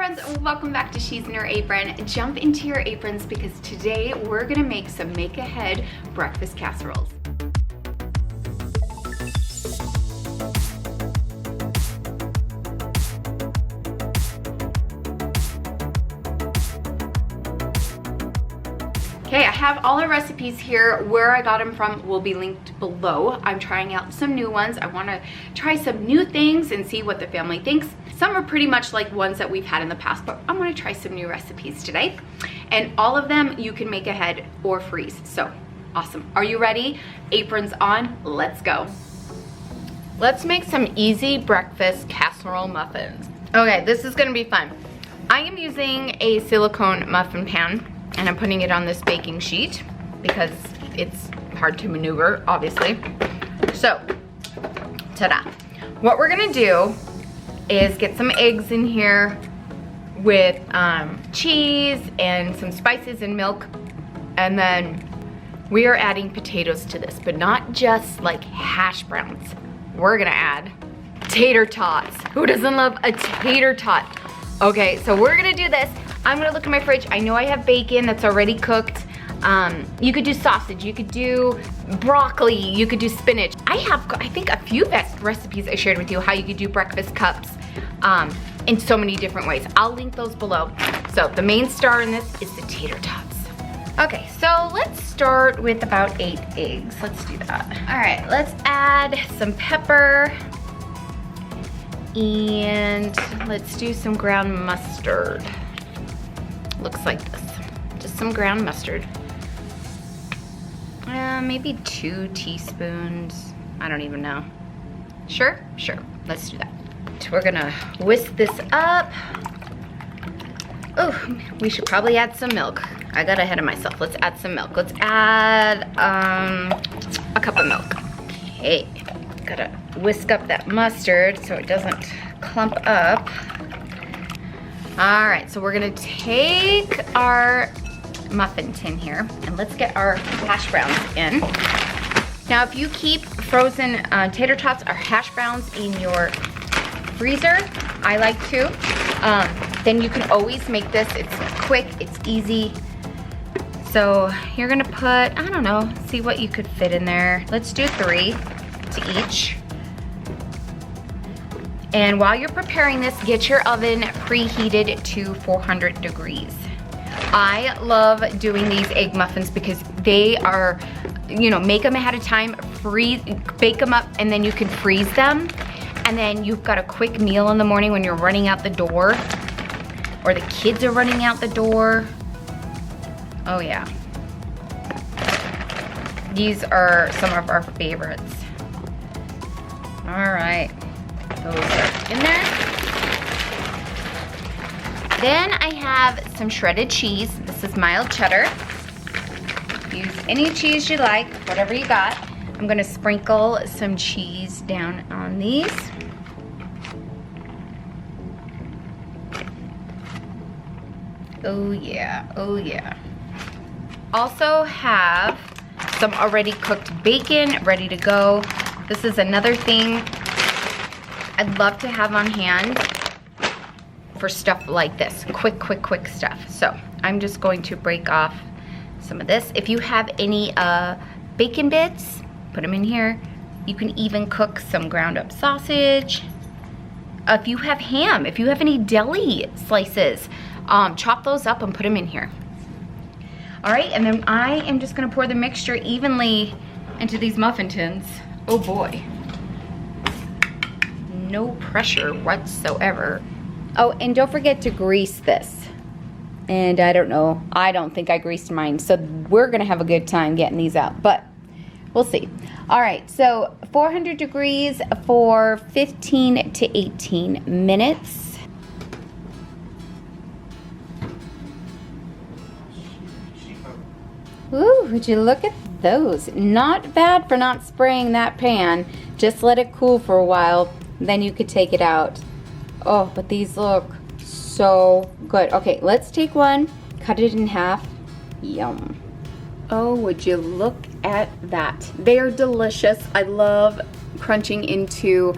friends, welcome back to She's in Her Apron. Jump into your aprons because today we're gonna make some make-ahead breakfast casseroles. Okay, I have all our recipes here. Where I got them from will be linked below. I'm trying out some new ones. I want to try some new things and see what the family thinks. Some are pretty much like ones that we've had in the past, but I'm going to try some new recipes today. And all of them you can make ahead or freeze. So awesome. Are you ready? Aprons on. Let's go. Let's make some easy breakfast casserole muffins. Okay, this is going to be fun. I am using a silicone muffin pan. And I'm putting it on this baking sheet because it's hard to maneuver, obviously. So, ta-da. What we're gonna do is get some eggs in here with cheese and some spices and milk. And then we are adding potatoes to this, but not just like hash browns. We're gonna add tater tots. Who doesn't love a tater tot? Okay, so we're gonna do this. I'm gonna look in my fridge. I know I have bacon that's already cooked. You could do sausage, you could do broccoli, you could do spinach. I have, I think, a few best recipes I shared with you how you could do breakfast cups in so many different ways. I'll link those below. So the main star in this is the tater tots. Okay, so let's start with about 8 eggs. Let's do that. All right, let's add some pepper. And let's do some ground mustard. Looks like this. Just some ground mustard. Maybe 2 teaspoons. I don't even know. Sure? Sure. Let's do that. So we're gonna whisk this up. Oh, we should probably add some milk. I got ahead of myself. Let's add some milk. Let's add a cup of milk. Okay. Gotta whisk up that mustard so it doesn't clump up. All right, so we're gonna take our muffin tin here and let's get our hash browns in. Now, if you keep frozen tater tots or hash browns in your freezer, I like to, then you can always make this. It's quick, it's easy. So you're gonna put, I don't know, see what you could fit in there. Let's do 3 to each. And while you're preparing this, get your oven preheated to 400 degrees. I love doing these egg muffins because they are, you know, make them ahead of time, bake them up, and then you can freeze them. And then you've got a quick meal in the morning when you're running out the door, or the kids are running out the door. Oh yeah. These are some of our favorites. All right. Those are in there. Then I have some shredded cheese. This is mild cheddar. Use any cheese you like, whatever you got. I'm gonna sprinkle some cheese down on these. Oh yeah, oh yeah. Also have some already cooked bacon ready to go. This is another thing I'd love to have on hand for stuff like this. Quick stuff. So I'm just going to break off some of this. If you have any bacon bits, put them in here. You can even cook some ground up sausage. If you have ham, if you have any deli slices, chop those up and put them in here. All right, and then I am just gonna pour the mixture evenly into these muffin tins. Oh boy. No pressure whatsoever. Oh, and don't forget to grease this. And I don't know, I don't think I greased mine, so we're gonna have a good time getting these out, but we'll see. All right, so 400 degrees for 15 to 18 minutes. Ooh, would you look at those? Not bad for not spraying that pan. Just let it cool for a while, then you could take it out. Oh, but these look so good. Okay, let's take one, cut it in half. Yum. Oh, would you look at that? They are delicious. I love crunching into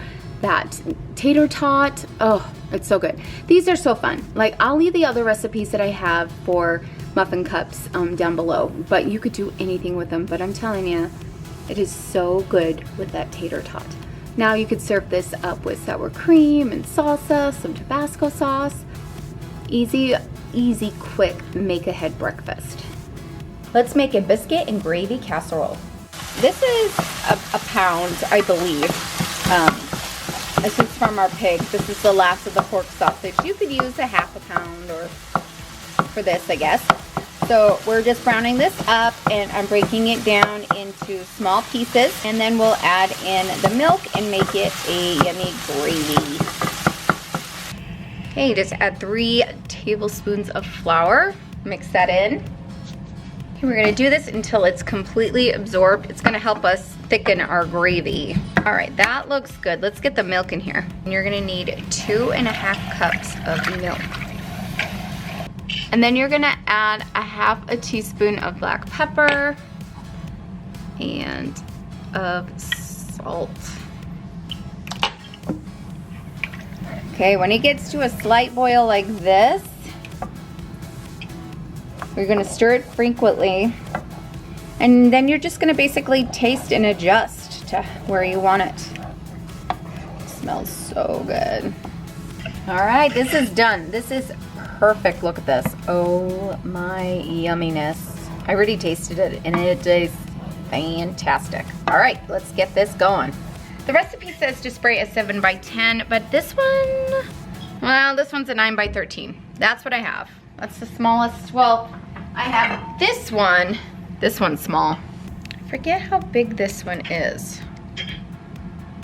that tater tot. Oh, it's so good. These are so fun. Like, I'll leave the other recipes that I have for muffin cups down below, but you could do anything with them. But I'm telling you, it is so good with that tater tot. Now you could serve this up with sour cream and salsa, some Tabasco sauce. Easy, easy, quick, make ahead breakfast. Let's make a biscuit and gravy casserole. This is a pound, I believe. This is from our pig. This is the last of the pork sausage. You could use a half a pound or for this, I guess. So we're just browning this up, and I'm breaking it down into small pieces, and then we'll add in the milk and make it a yummy gravy. Okay, just add 3 tablespoons of flour. Mix that in. Okay, we're gonna do this until it's completely absorbed. It's gonna help us thicken our gravy. All right, that looks good. Let's get the milk in here. And you're gonna need 2½ cups of milk. And then you're gonna add a ½ teaspoon of black pepper and of salt. Okay, when it gets to a slight boil like this, we're gonna stir it frequently. And then you're just gonna basically taste and adjust to where you want it. It smells so good. All right, this is done. This is perfect. Look at this. Oh my yumminess. I already tasted it and it tastes fantastic. All right, let's get this going. The recipe says to spray a 7 by 10, but this one, well, this one's a 9 by 13. That's what I have. That's the smallest. Well, I have this one. This one's small. I forget how big this one is,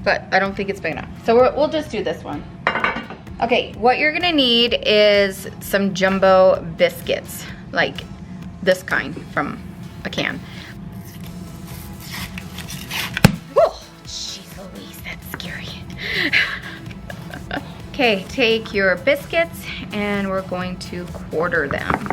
but I don't think it's big enough. So we'll just do this one. Okay, what you're gonna need is some jumbo biscuits, like this kind from a can. Whoa, jeez Louise, that's scary. Okay, take your biscuits and we're going to quarter them.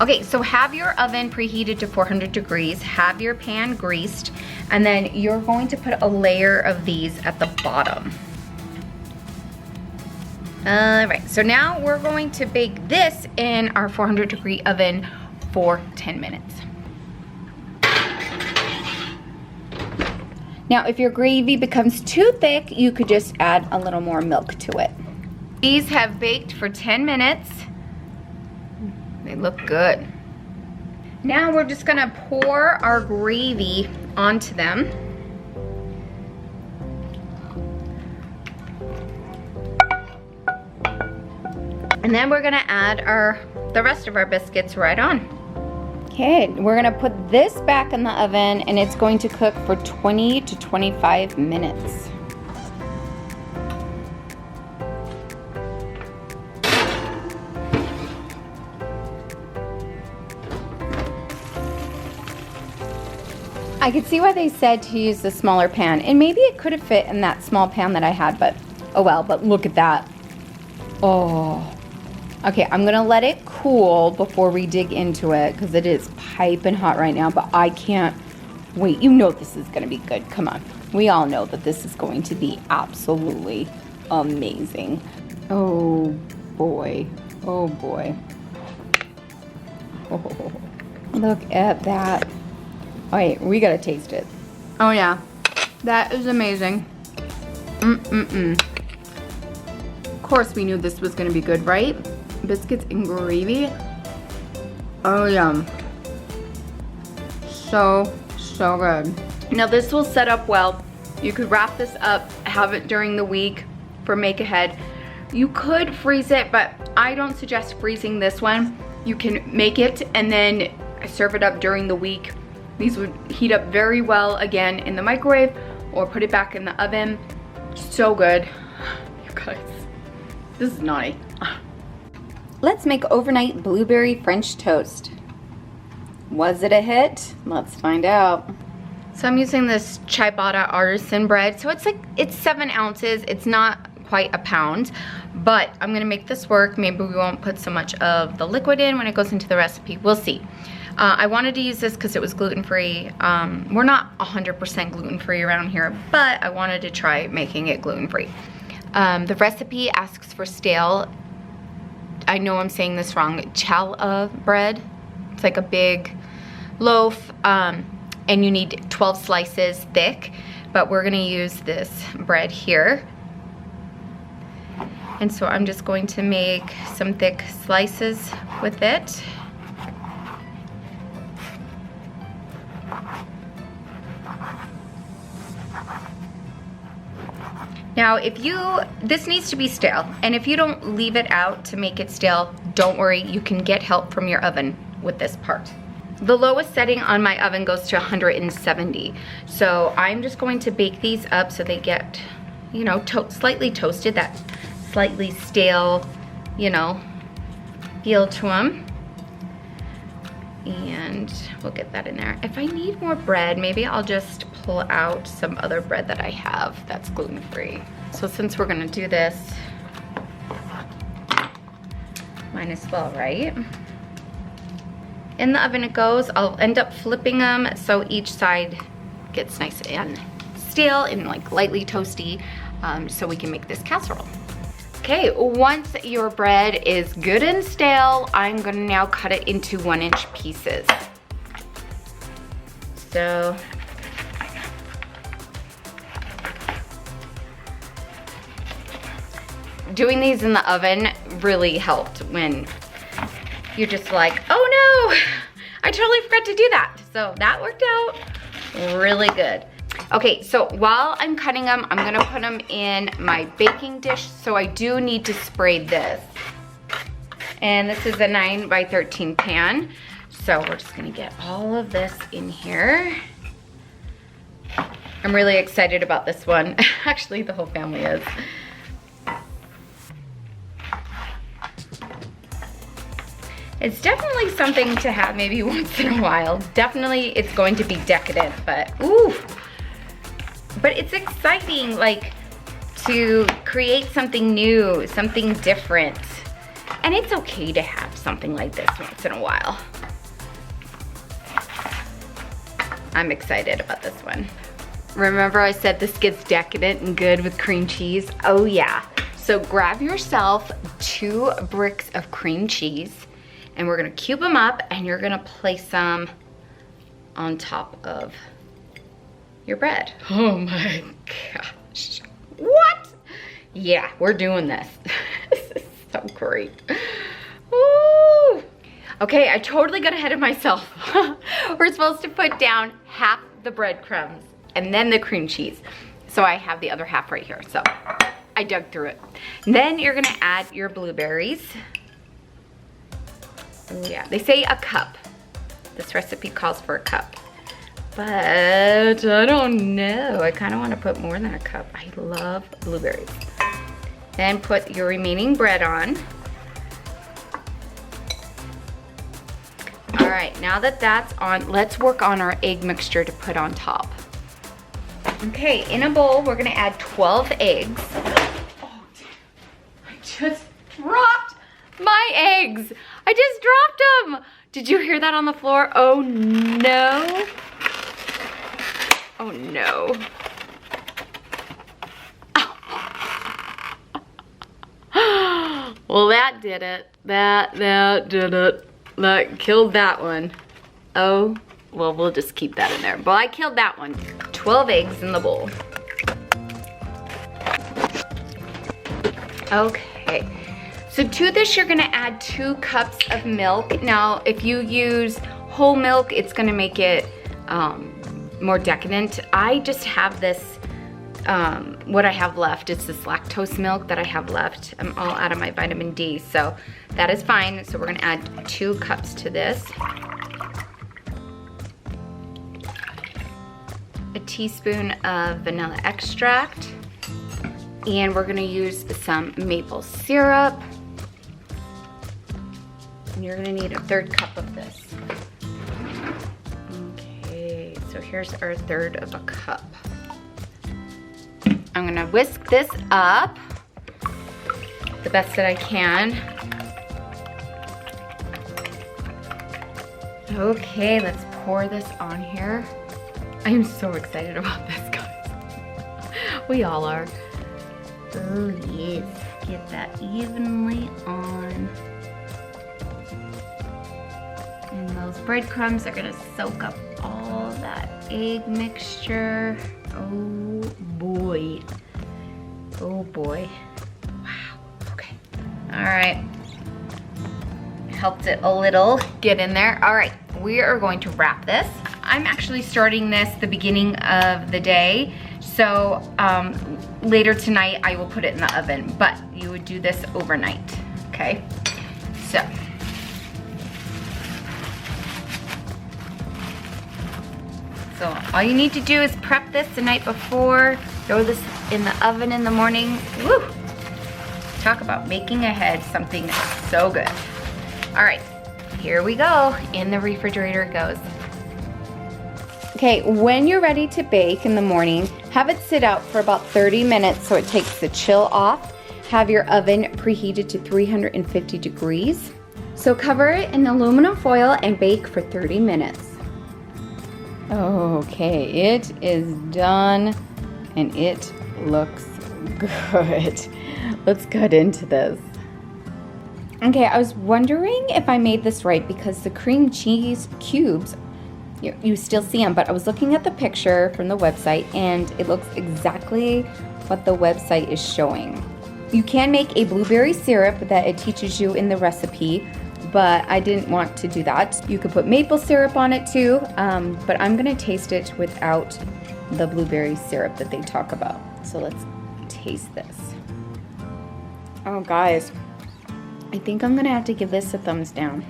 Okay, so have your oven preheated to 400 degrees, have your pan greased, and then you're going to put a layer of these at the bottom. All right, so now we're going to bake this in our 400 degree oven for 10 minutes. Now, if your gravy becomes too thick, you could just add a little more milk to it. These have baked for 10 minutes. They look good. Now we're just gonna pour our gravy onto them. And then we're gonna add the rest of our biscuits right on. Okay, we're gonna put this back in the oven and it's going to cook for 20 to 25 minutes. I could see why they said to use the smaller pan, and maybe it could have fit in that small pan that I had, but oh well. But look at that. Oh. Okay, I'm gonna let it cool before we dig into it because it is piping hot right now, but I can't wait. You know this is gonna be good. Come on. We all know that this is going to be absolutely amazing. Oh boy. Oh boy. Oh, look at that. All right, we gotta taste it. Oh yeah, that is amazing. Of course we knew this was gonna be good, right? Biscuits and gravy. Oh yeah. So good. Now this will set up well. You could wrap this up, have it during the week for make ahead. You could freeze it, but I don't suggest freezing this one. You can make it and then serve it up during the week. These would heat up very well again in the microwave or put it back in the oven. So good. You guys, this is naughty. Let's make overnight blueberry French toast. Was it a hit? Let's find out. So I'm using this ciabatta artisan bread. So it's 7 ounces. It's not quite a pound, but I'm gonna make this work. Maybe we won't put so much of the liquid in when it goes into the recipe. We'll see. I wanted to use this because it was gluten-free. We're not 100% gluten-free around here, but I wanted to try making it gluten-free. The recipe asks for stale, I know I'm saying this wrong, challah bread. It's like a big loaf, and you need 12 slices thick, but we're gonna use this bread here. And so I'm just going to make some thick slices with it. Now, this needs to be stale, and if you don't leave it out to make it stale, don't worry, you can get help from your oven with this part. The lowest setting on my oven goes to 170. So I'm just going to bake these up so they get, you know, slightly toasted, that slightly stale, you know, feel to them. And we'll get that in there. If I need more bread, maybe I'll just pull out some other bread that I have that's gluten-free. So since we're gonna do this, might as well, right? In the oven it goes. I'll end up flipping them so each side gets nice and stale and like lightly toasty, so we can make this casserole. Okay, once your bread is good and stale, I'm gonna now cut it into 1-inch pieces. So, doing these in the oven really helped when you're just like, oh no, I totally forgot to do that. So that worked out really good. Okay, so while I'm cutting them, I'm gonna put them in my baking dish. So I do need to spray this. And this is a 9x13 pan. So we're just gonna get all of this in here. I'm really excited about this one. Actually, the whole family is. It's definitely something to have maybe once in a while. Definitely it's going to be decadent, but ooh. But it's exciting, like, to create something new, something different. And it's okay to have something like this once in a while. I'm excited about this one. Remember I said this gets decadent and good with cream cheese? Oh yeah. So grab yourself 2 bricks of cream cheese, and we're gonna cube them up, and you're gonna place them on top of your bread. Oh my gosh. What? Yeah, we're doing this. This is so great. Ooh. Okay, I totally got ahead of myself. We're supposed to put down half the breadcrumbs and then the cream cheese. So I have the other half right here. So I dug through it. Then you're gonna add your blueberries. Yeah, they say a cup. This recipe calls for a cup. But I don't know. I kind of want to put more than a cup. I love blueberries. Then put your remaining bread on. All right, now that that's on, let's work on our egg mixture to put on top. Okay, in a bowl, we're gonna add 12 eggs. Oh, I just dropped my eggs. I just dropped them. Did you hear that on the floor? Oh no. Oh no. Well, that did it. That did it. That killed that one. Oh, well, we'll just keep that in there. Well, I killed that one. 12 eggs in the bowl. Okay. So to this, you're gonna add 2 cups of milk. Now, if you use whole milk, it's gonna make it more decadent. I just have this, what I have left is this lactose milk that I have left. I'm all out of my vitamin D, so that is fine. So we're gonna add 2 cups to this. A teaspoon of vanilla extract. And we're gonna use some maple syrup. And you're gonna need a 1/3 cup of this. Okay, so here's our 1/3 of a cup. I'm gonna whisk this up the best that I can. Okay, let's pour this on here. I am so excited about this, guys. We all are. Oh yes, get that evenly on. And those breadcrumbs are gonna soak up all that egg mixture. Oh boy. Oh boy. Wow, okay. All right. Helped it a little get in there. All right, we are going to wrap this. I'm actually starting this the beginning of the day. So later tonight I will put it in the oven, but you would do this overnight, okay? So all you need to do is prep this the night before, throw this in the oven in the morning. Woo! Talk about making ahead something so good. All right, here we go. In the refrigerator it goes. Okay, when you're ready to bake in the morning, have it sit out for about 30 minutes so it takes the chill off. Have your oven preheated to 350 degrees. So cover it in aluminum foil and bake for 30 minutes. Okay, it is done and it looks good. Let's cut into this. Okay, I was wondering if I made this right because the cream cheese cubes, you still see them, but I was looking at the picture from the website and it looks exactly what the website is showing. You can make a blueberry syrup that it teaches you in the recipe, but I didn't want to do that. You could put maple syrup on it too, but I'm gonna taste it without the blueberry syrup that they talk about. So let's taste this. Oh guys, I think I'm gonna have to give this a thumbs down.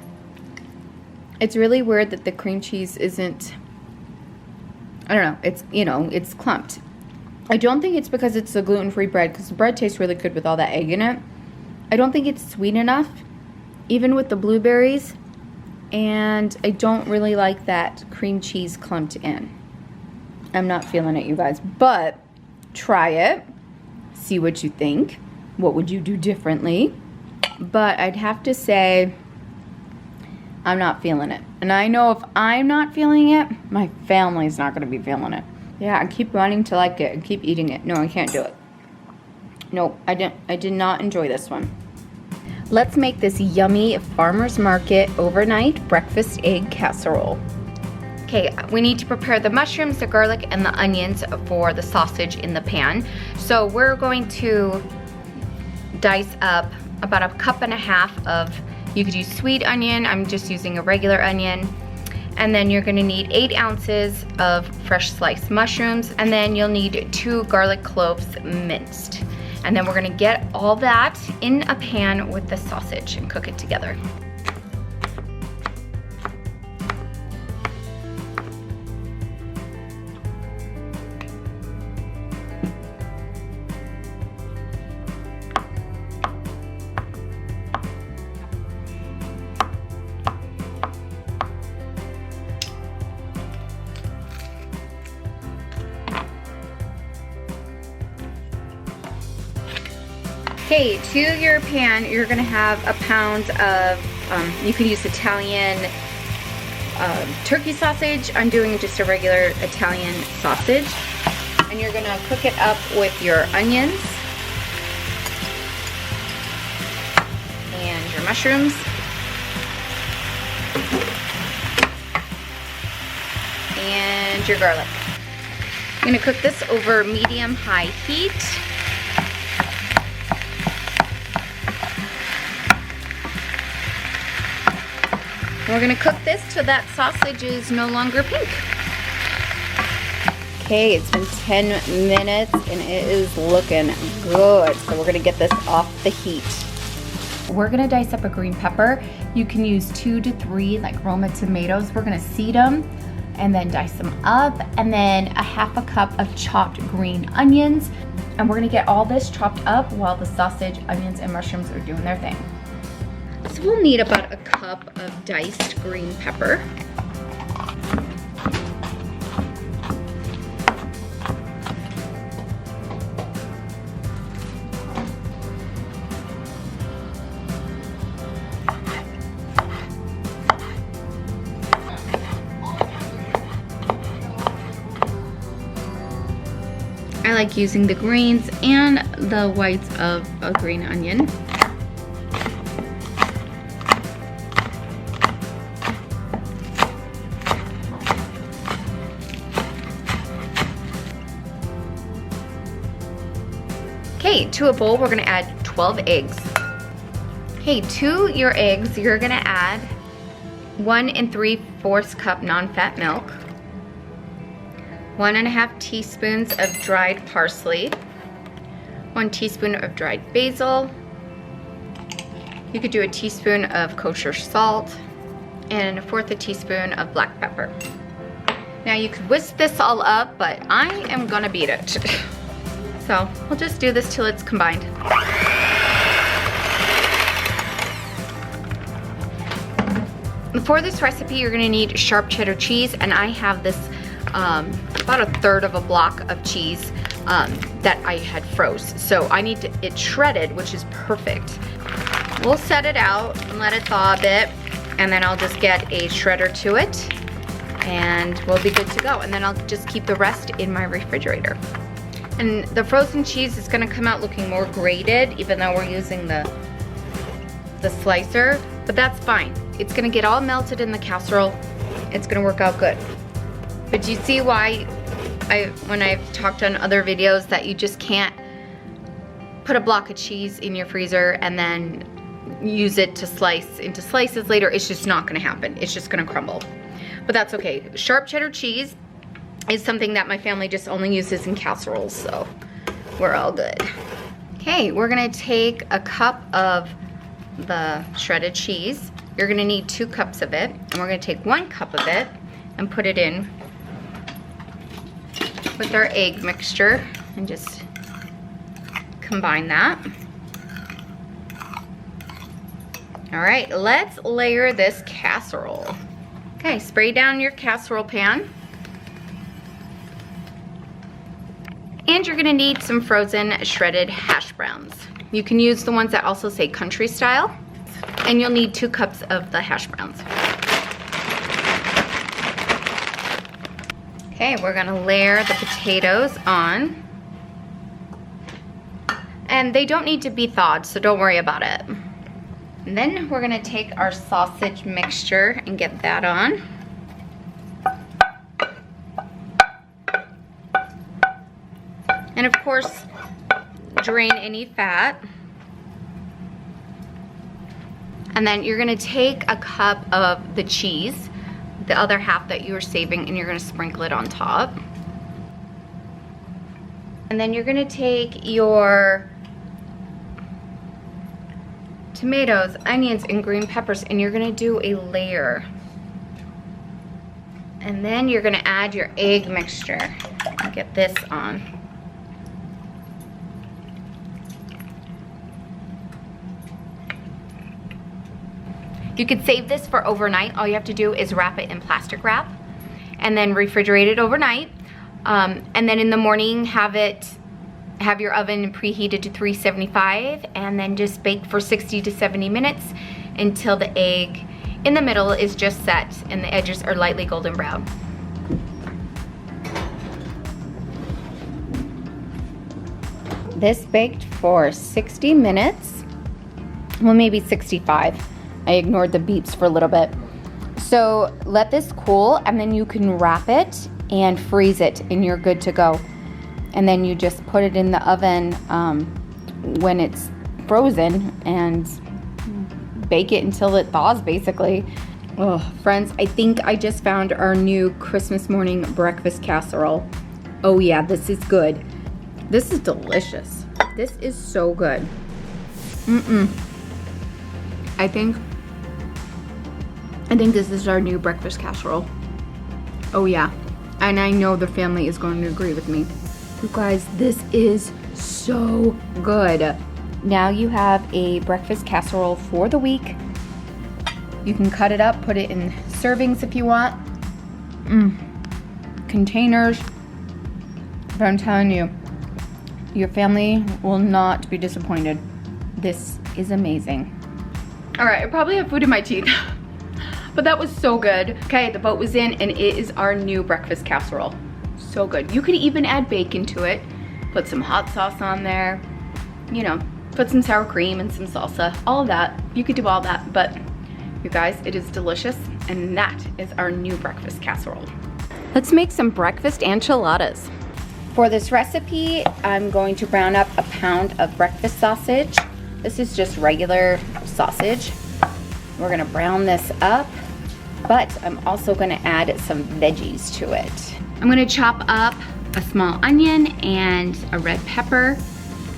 It's really weird that the cream cheese isn't, I don't know, it's clumped. I don't think it's because it's a gluten-free bread, because the bread tastes really good with all that egg in it. I don't think it's sweet enough, even with the blueberries, and I don't really like that cream cheese clumped in. I'm not feeling it, you guys, but try it, see what you think. What would you do differently? But I'd have to say I'm not feeling it. And I know if I'm not feeling it, my family's not gonna be feeling it. Yeah, I keep wanting to like it and keep eating it. No, I can't do it. Nope, I did not enjoy this one. Let's make this yummy farmer's market overnight breakfast egg casserole. Okay, we need to prepare the mushrooms, the garlic, and the onions for the sausage in the pan. So we're going to dice up about 1.5 cups of, you could use sweet onion, I'm just using a regular onion. And then you're gonna need 8 ounces of fresh sliced mushrooms, and then you'll need 2 garlic cloves minced. And then we're gonna get all that in a pan with the sausage and cook it together. Okay, to your pan, you're gonna have a pound of, you can use Italian turkey sausage. I'm doing just a regular Italian sausage. And you're gonna cook it up with your onions and your mushrooms. And your garlic. I'm gonna cook this over medium-high heat. We're gonna cook this till that sausage is no longer pink. Okay, it's been 10 minutes and it is looking good. So we're gonna get this off the heat. We're gonna dice up a green pepper. You can use 2 to 3 like Roma tomatoes. We're gonna seed them and then dice them up. And then 1/2 cup of chopped green onions. And we're gonna get all this chopped up while the sausage, onions, and mushrooms are doing their thing. So we'll need about 1 cup of diced green pepper. like using the greens and the whites of a green onion. Okay, to a bowl, we're gonna add 12 eggs. Okay, to your eggs, you're gonna add 1 3/4 cup non-fat milk, 1½ teaspoons of dried parsley, 1 teaspoon of dried basil. You could do a teaspoon of kosher salt, and 1/4 teaspoon of black pepper. Now you could whisk this all up, but I am gonna beat it. So we'll just do this till it's combined. For this recipe, you're gonna need sharp cheddar cheese, and I have this about 1/3 of a block of cheese that I had froze. So I need it shredded, which is perfect. We'll set it out and let it thaw a bit, and then I'll just get a shredder to it, and we'll be good to go. And then I'll just keep the rest in my refrigerator. And the frozen cheese is gonna come out looking more grated, even though we're using the slicer, but that's fine. It's gonna get all melted in the casserole. It's gonna work out good. But do you see why when I've talked on other videos that you just can't put a block of cheese in your freezer and then use it to slice into slices later? It's just not gonna happen. It's just gonna crumble. But that's okay. Sharp cheddar cheese is something that my family just only uses in casseroles, so we're all good. Okay, we're gonna take a cup of the shredded cheese. You're gonna need 2 cups of it, and we're gonna take 1 cup of it and put it in with our egg mixture and just combine that. All right, let's layer this casserole. Okay, spray down your casserole pan. And you're gonna need some frozen shredded hash browns. You can use the ones that also say country style. And you'll need 2 cups of the hash browns. Okay, we're gonna layer the potatoes on. And they don't need to be thawed, so don't worry about it. And then we're gonna take our sausage mixture and get that on. And of course, drain any fat. And then you're gonna take a cup of the cheese, the other half that you were saving, and you're gonna sprinkle it on top. And then you're gonna take your tomatoes, onions, and green peppers, and you're gonna do a layer. And then you're gonna add your egg mixture. Get this on. You could save this for overnight. All you have to do is wrap it in plastic wrap and then refrigerate it overnight. And then in the morning, have your oven preheated to 375 and then just bake for 60 to 70 minutes until the egg in the middle is just set and the edges are lightly golden brown. This baked for 60 minutes, well maybe 65. I ignored the beeps for a little bit. So let this cool and then you can wrap it and freeze it and you're good to go. And then you just put it in the oven when it's frozen and bake it until it thaws basically. Oh, friends, I think I just found our new Christmas morning breakfast casserole. Oh yeah, this is good. This is delicious. This is so good. I think this is our new breakfast casserole. Oh yeah, and I know the family is going to agree with me. You guys, this is so good. Now you have a breakfast casserole for the week. You can cut it up, put it in servings if you want. Containers. But I'm telling you, your family will not be disappointed. This is amazing. All right, I probably have food in my teeth, but that was so good. Okay, the boat was in and it is our new breakfast casserole. So good. You could even add bacon to it. put some hot sauce on there, you know, put some sour cream and some salsa, all of that. You could do all that, but you guys, it is delicious, and that is our new breakfast casserole. Let's make some breakfast enchiladas. For this recipe, I'm going to brown up a pound of breakfast sausage. This is just regular sausage. We're gonna brown this up, but I'm also gonna add some veggies to it. I'm gonna chop up a small onion and a red pepper,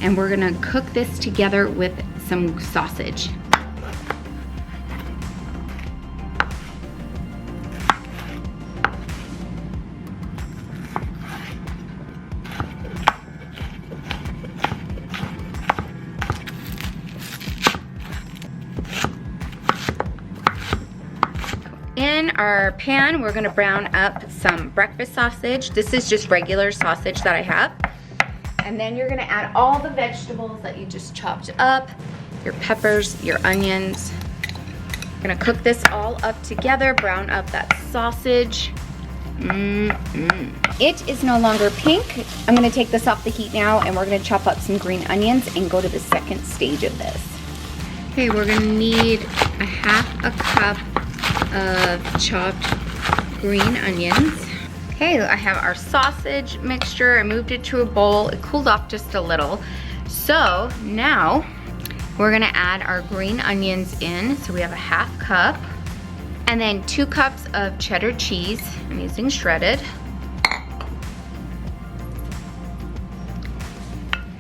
and we're gonna cook this together with some sausage. In our pan, we're gonna brown up some breakfast sausage. This is just regular sausage that I have. And then you're gonna add all the vegetables that you just chopped up, your peppers, your onions. You're gonna cook this all up together, brown up that sausage. It is no longer pink. I'm gonna take this off the heat now, and we're gonna chop up some green onions and go to the second stage of this. Okay, we're gonna need a half a cup of chopped green onions. Okay, I have our sausage mixture. I moved it to a bowl. It cooled off just a little. So now we're gonna add our green onions in. So we have a half cup, and then 2 cups of cheddar cheese. I'm using shredded.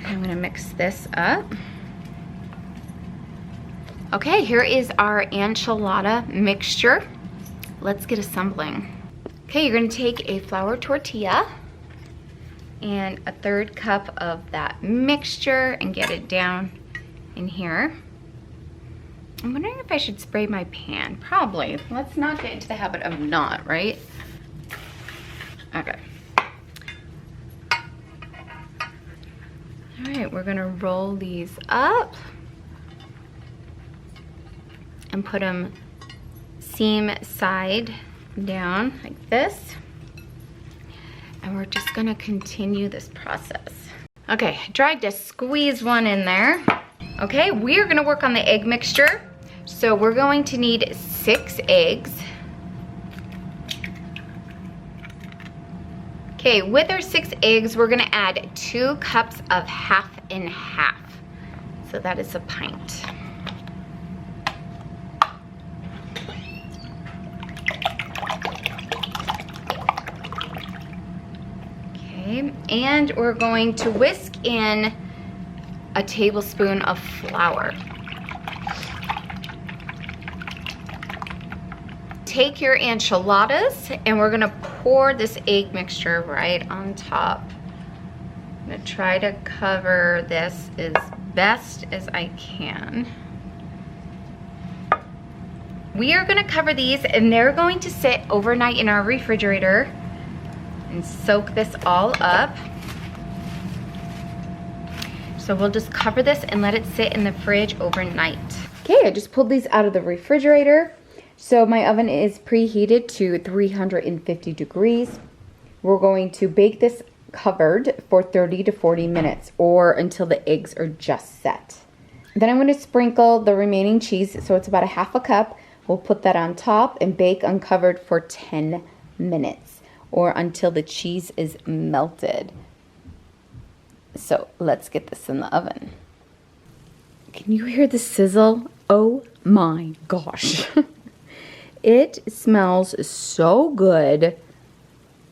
I'm gonna mix this up. Okay, here is our enchilada mixture. Let's get assembling. Okay, you're gonna take a flour tortilla and a 1/3 cup of that mixture and get it down in here. I'm wondering if I should spray my pan. Probably. Let's not get into the habit of not, right? Okay. All right, we're gonna roll these up and put them seam side down like this. And we're just gonna continue this process. Okay, I tried to squeeze one in there. Okay, we're gonna work on the egg mixture. So we're going to need 6 eggs. Okay, with our 6 eggs, we're gonna add 2 cups of half and half. So that is a pint. Okay, and we're going to whisk in a tablespoon of flour. Take your enchiladas, and we're gonna pour this egg mixture right on top. I'm gonna try to cover this as best as I can. We are gonna cover these, and they're going to sit overnight in our refrigerator and soak this all up. So we'll just cover this and let it sit in the fridge overnight. Okay, I just pulled these out of the refrigerator. So my oven is preheated to 350 degrees. We're going to bake this covered for 30 to 40 minutes or until the eggs are just set. Then I'm going to sprinkle the remaining cheese, so it's about a half a cup. We'll put that on top and bake uncovered for 10 minutes or until the cheese is melted. So let's get this in the oven. Can you hear the sizzle? Oh my gosh. It smells so good.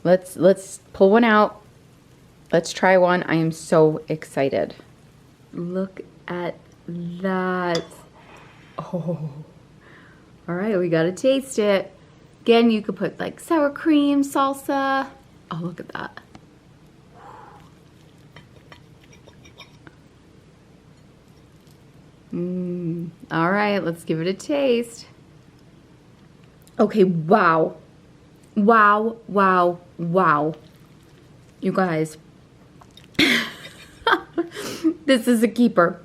Let's pull one out. Let's try one. I am so excited. Look at that. Oh. All right, we gotta taste it. Again, you could put like sour cream, salsa. Oh, look at that. All right, let's give it a taste. Okay, wow. Wow, wow, wow. You guys, this is a keeper.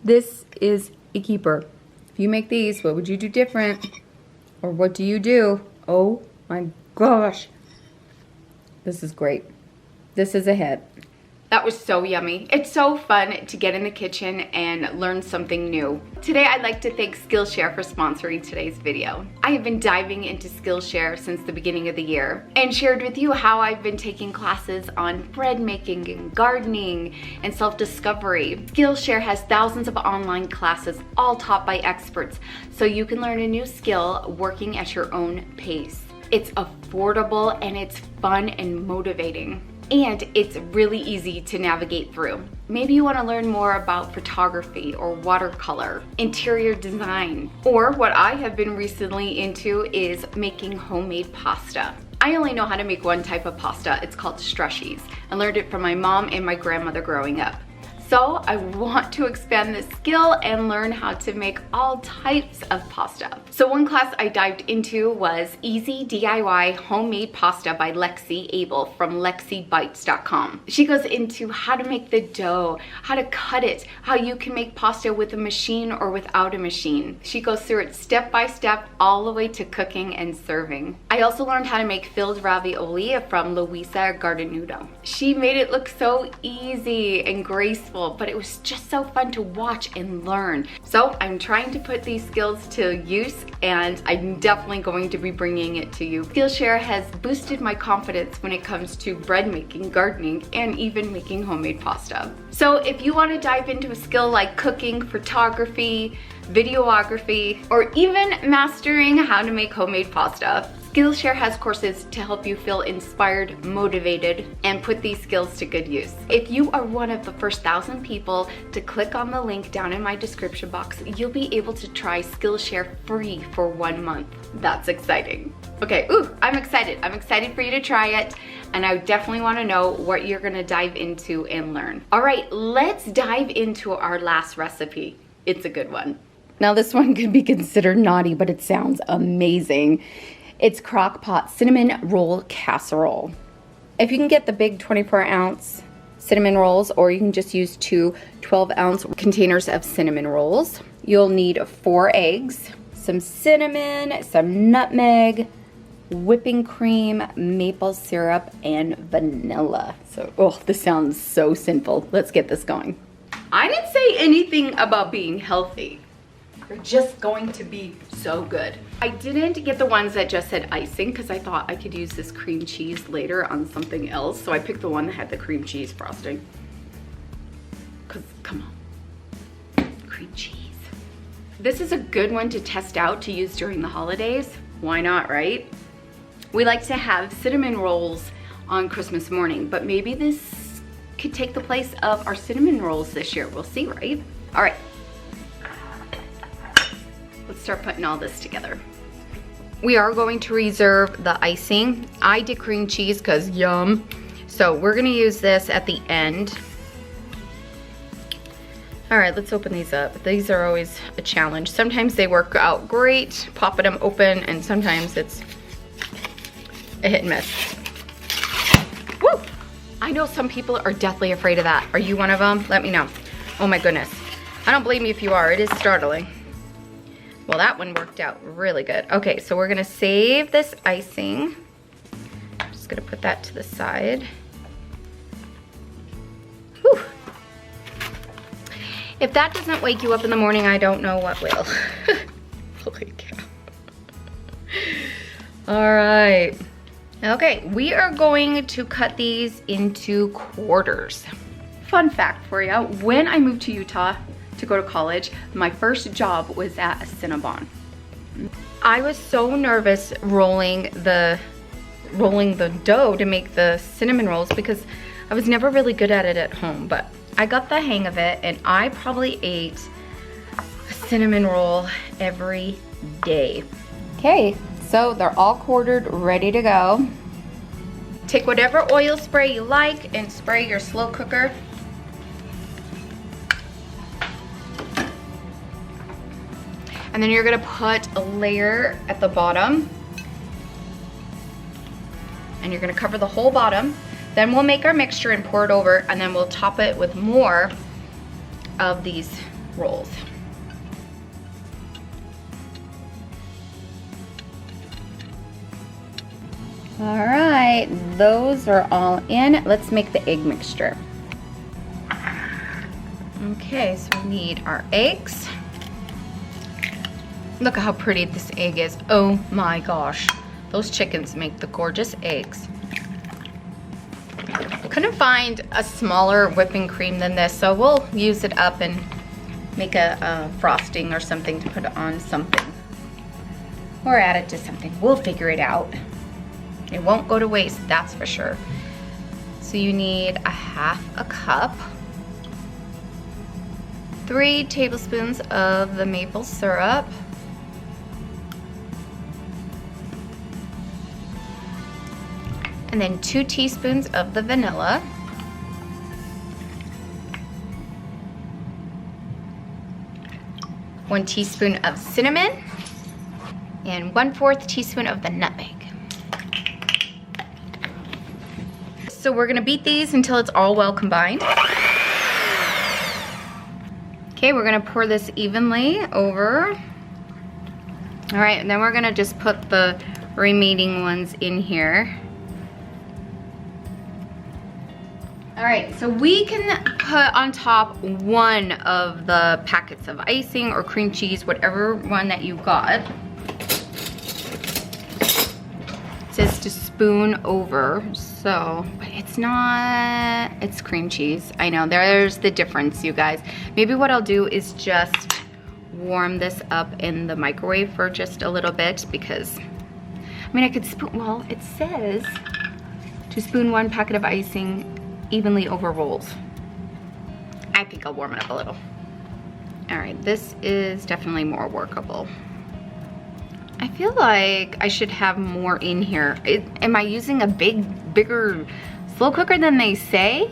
This is a keeper. If you make these, what would you do different? Or what do you do? Oh my gosh. This is great. This is a hit. That was so yummy. It's so fun to get in the kitchen and learn something new. Today, I'd like to thank Skillshare for sponsoring today's video. I have been diving into Skillshare since the beginning of the year and shared with you how I've been taking classes on bread making and gardening and self-discovery. Skillshare has thousands of online classes, all taught by experts, so you can learn a new skill working at your own pace. It's affordable and it's fun and motivating. And it's really easy to navigate through. Maybe you want to learn more about photography or watercolor, interior design, or what I have been recently into is making homemade pasta. I only know how to make one type of pasta. It's called strushies. I learned it from my mom and my grandmother growing up. So I want to expand this skill and learn how to make all types of pasta. So one class I dived into was Easy DIY Homemade Pasta by Lexi Abel from lexibites.com. She goes into how to make the dough, how to cut it, how you can make pasta with a machine or without a machine. She goes through it step by step all the way to cooking and serving. I also learned how to make filled ravioli from Luisa Gardenudo. She made it look so easy and graceful, but it was just so fun to watch and learn. So I'm trying to put these skills to use, and I'm definitely going to be bringing it to you. Skillshare has boosted my confidence when it comes to bread making, gardening, and even making homemade pasta. So if you want to dive into a skill like cooking, photography, videography, or even mastering how to make homemade pasta, Skillshare has courses to help you feel inspired, motivated, and put these skills to good use. If you are one of the first 1,000 people to click on the link down in my description box, you'll be able to try Skillshare free for 1 month. That's exciting. Okay, I'm excited. I'm excited for you to try it, and I definitely want to know what you're gonna dive into and learn. All right, let's dive into our last recipe. It's a good one. Now this one could be considered naughty, but it sounds amazing. It's Crock Pot Cinnamon Roll Casserole. If you can get the big 24-ounce cinnamon rolls, or you can just use 2 12-ounce containers of cinnamon rolls, you'll need 4 eggs, some cinnamon, some nutmeg, whipping cream, maple syrup, and vanilla. So, this sounds so simple. Let's get this going. I didn't say anything about being healthy. They're just going to be so good. I didn't get the ones that just said icing because I thought I could use this cream cheese later on something else. So I picked the one that had the cream cheese frosting. Because, come on, cream cheese. This is a good one to test out to use during the holidays. Why not, right? We like to have cinnamon rolls on Christmas morning, but maybe this could take the place of our cinnamon rolls this year. We'll see, right? All right. Let's start putting all this together. We are going to reserve the icing. I did cream cheese because yum. So we're gonna use this at the end. All right, let's open these up. These are always a challenge. Sometimes they work out great, popping them open, and sometimes it's a hit and miss. Woo! I know some people are deathly afraid of that. Are you one of them? Let me know. Oh my goodness. I don't blame you if you are. It is startling. Well, that one worked out really good. Okay, so we're gonna save this icing. I'm just gonna put that to the side. Whew. If that doesn't wake you up in the morning, I don't know what will. Holy cow. All right. Okay, we are going to cut these into quarters. Fun fact for you, when I moved to Utah to go to college, my first job was at a Cinnabon. I was so nervous rolling the dough to make the cinnamon rolls because I was never really good at it at home, but I got the hang of it, and I probably ate a cinnamon roll every day. Okay, so they're all quartered, ready to go. Take whatever oil spray you like and spray your slow cooker. And then you're gonna put a layer at the bottom, and you're gonna cover the whole bottom. Then we'll make our mixture and pour it over, and then we'll top it with more of these rolls. All right, those are all in. Let's make the egg mixture. Okay, so we need our eggs. Look at how pretty this egg is. Oh my gosh. Those chickens make the gorgeous eggs. Couldn't find a smaller whipping cream than this, so we'll use it up and make a frosting or something to put on something. Or add it to something. We'll figure it out. It won't go to waste, that's for sure. So you need a half a cup. 3 tablespoons of the maple syrup. And then 2 teaspoons of the vanilla. One teaspoon of cinnamon. And 1/4 teaspoon of the nutmeg. So we're gonna beat these until it's all well combined. Okay, we're gonna pour this evenly over. All right, and then we're gonna just put the remaining ones in here. All right, so we can put on top one of the packets of icing or cream cheese, whatever one that you got. It says to spoon over, so, but it's not, it's cream cheese. I know, there's the difference, you guys. Maybe what I'll do is just warm this up in the microwave for just a little bit because, I mean, I could spoon, well, it says to spoon 1 packet of icing evenly over rolls. I think I'll warm it up a little. All right, this is definitely more workable. I feel like I should have more in here. Am I using a bigger slow cooker than they say?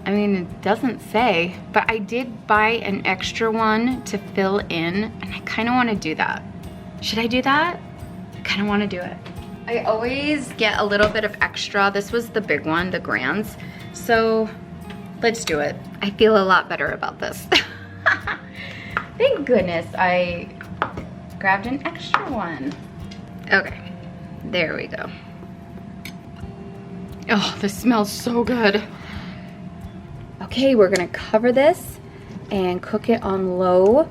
I mean, it doesn't say, but I did buy an extra one to fill in, and I kind of want to do that. Should I do that? I kind of want to do it. I always get a little bit of extra. This was the big one, the grands. So let's do it. I feel a lot better about this. Thank goodness I grabbed an extra one. Okay, there we go. Oh, this smells so good. Okay, we're gonna cover this and cook it on low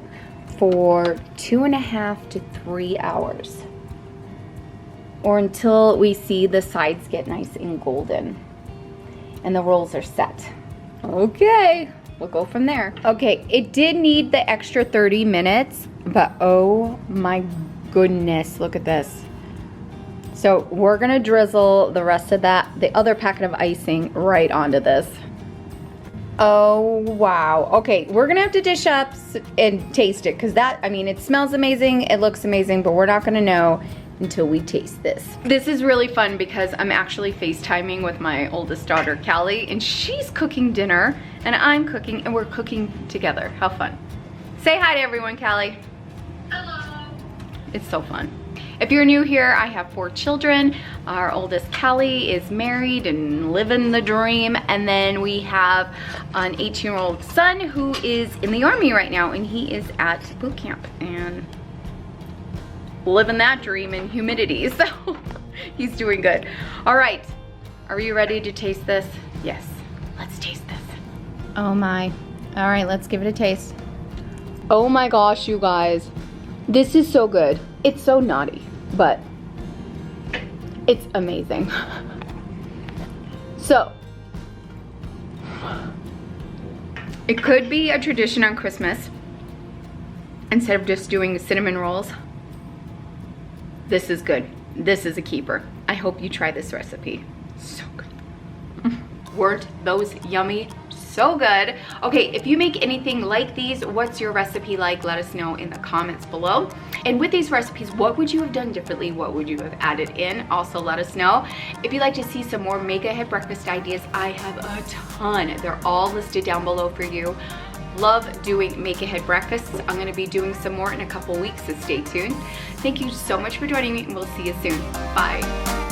for 2.5 to 3 hours. Or until we see the sides get nice and golden and the rolls are set. Okay, we'll go from there. Okay, it did need the extra 30 minutes, but oh my goodness, look at this. So we're gonna drizzle the rest of that, the other packet of icing, right onto this. Oh wow. Okay, we're gonna have to dish up and taste it because that, I mean, it smells amazing, it looks amazing, but we're not gonna know until we taste this. This is really fun because I'm actually FaceTiming with my oldest daughter, Callie, and she's cooking dinner and I'm cooking and we're cooking together. How fun. Say hi to everyone, Callie. Hello. It's so fun. If you're new here, I have 4 children. Our oldest, Callie, is married and living the dream. And then we have an 18-year-old son who is in the Army right now and he is at boot camp and living that dream in humidity, so he's doing good. All right, are you ready to taste this? Yes, let's taste this. Oh my. All right, let's give it a taste. Oh my gosh, you guys. This is so good. It's so naughty, but it's amazing. So, it could be a tradition on Christmas. Instead of just doing cinnamon rolls, this is good. This is a keeper. I hope you try this recipe. So good. Weren't those yummy? So good. Okay, if you make anything like these, what's your recipe like? Let us know in the comments below. And with these recipes, what would you have done differently? What would you have added in? Also let us know. If you'd like to see some more make ahead breakfast ideas, I have a ton. They're all listed down below for you. Love doing make ahead breakfasts. I'm going to be doing some more in a couple weeks, so stay tuned. Thank you so much for joining me and we'll see you soon. Bye.